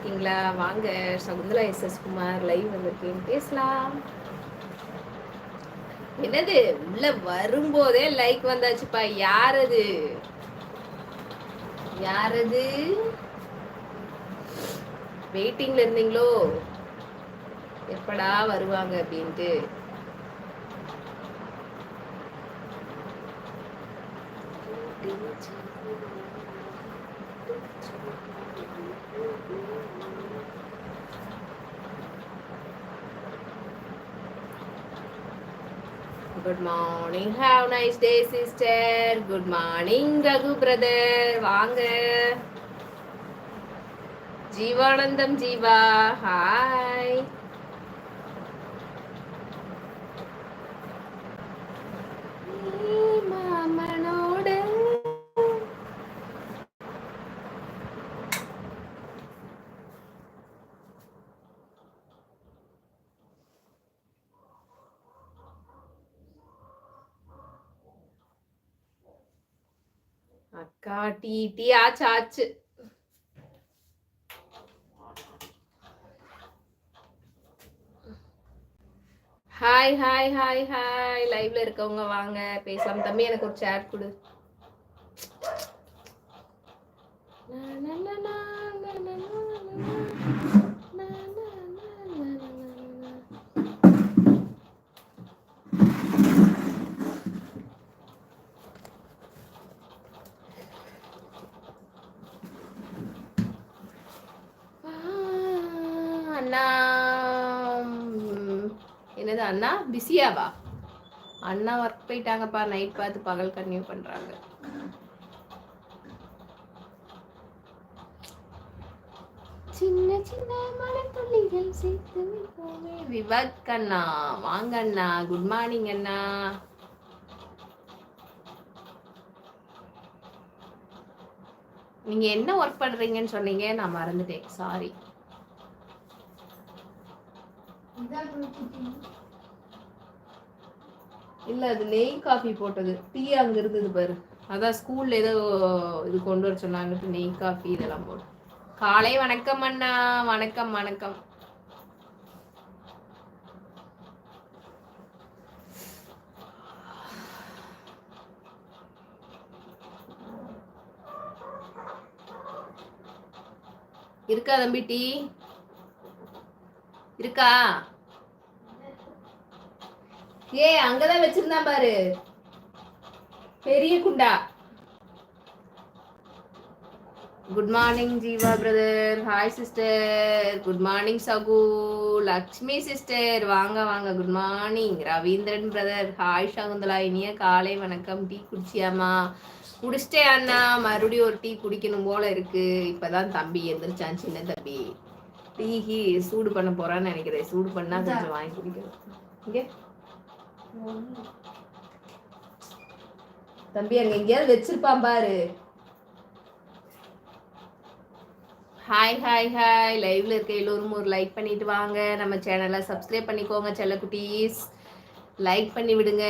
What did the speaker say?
இருக்கீங்களா? வாங்க, Shakuntala S Kumar live வந்திருக்கேன், பேசலாம். என்னது உள்ள வரும்போதே லைக் வந்தாச்சுப்பா. யாரது யாரது? வெயிட்டிங்ல இருந்தீங்களோ எப்படா வருவாங்க அப்படின்ட்டு? Good morning, have nice day sister. Good morning Raghu brother. வாங்க. ஜீவானந்தம் ஜீவா, ஹாய். மாமனோட அக்கா டீ ஆச்சு ஆச்சு. ஹாய் ஹாய் ஹாய் ஹாய், லைவ்ல இருக்கவங்க வாங்க பேசலாம். தம்பி எனக்கு ஒரு சேட் கொடு. அண்ணா என்னது அண்ணா பிஸியாவா? அண்ணா ஒர்க் போயிட்டாங்கப்பா, நைட் பார்த்து பகல் கன்டினியூ பண்றாங்க. சின்ன சின்ன மலைத்துளிகள் சேர்த்து போவே. விவக் அண்ணா வாங்க அண்ணா, குட் மார்னிங் அண்ணா. நீங்க என்ன ஒர்க் பண்றீங்கன்னு சொன்னீங்க, நான் மறந்துட்டேன், சாரி. இல்ல அது நெய் காஃபி போட்டது, டீ அங்க இருந்தது பாரு. அதான் ஸ்கூல்ல ஏதோ இது கொண்டு வர சொன்னாங்கட்டு நெய் காஃபி இதெல்லாம் போட்டு. காலை வணக்கம் அண்ணா. வணக்கம் வணக்கம். இருக்கா தம்பி டீ? இருக்கா? ஏ அங்கதான் வச்சிருந்தான் பாரு, பெரிய குண்டா. Good morning Jeeva brother. Hi sister. Good morning Saku. Lakshmi sister வாங்க வாங்க, good morning. Ravindran brother hi. Shakuntala இனிய காலை வணக்கம். டீ குடிச்சியாமா? குடிச்சிட்டேன் அண்ணா, மறுபடியும் ஒரு டீ குடிக்கணும் போல இருக்கு. இப்பதான் தம்பி எந்திரிச்சான், சின்ன தம்பி. டீ சூடு பண்ண போறான்னு நினைக்கிறேன். சூடு பண்ணா கொஞ்சம் வாங்கி குடிக்கணும். இங்க தம்பி அங்க எங்கேயாவது வச்சிருப்பான் பாரு. ஹாய் ஹாய் ஹாய், லைவ்ல இருக்க எல்லோரும் ஒரு லைக் பண்ணிட்டு வாங்க. நம்ம சேனலை சப்ஸ்கிரைப் பண்ணிக்கோங்க செல்ல குட்டீஸ், லைக் பண்ணி விடுங்க.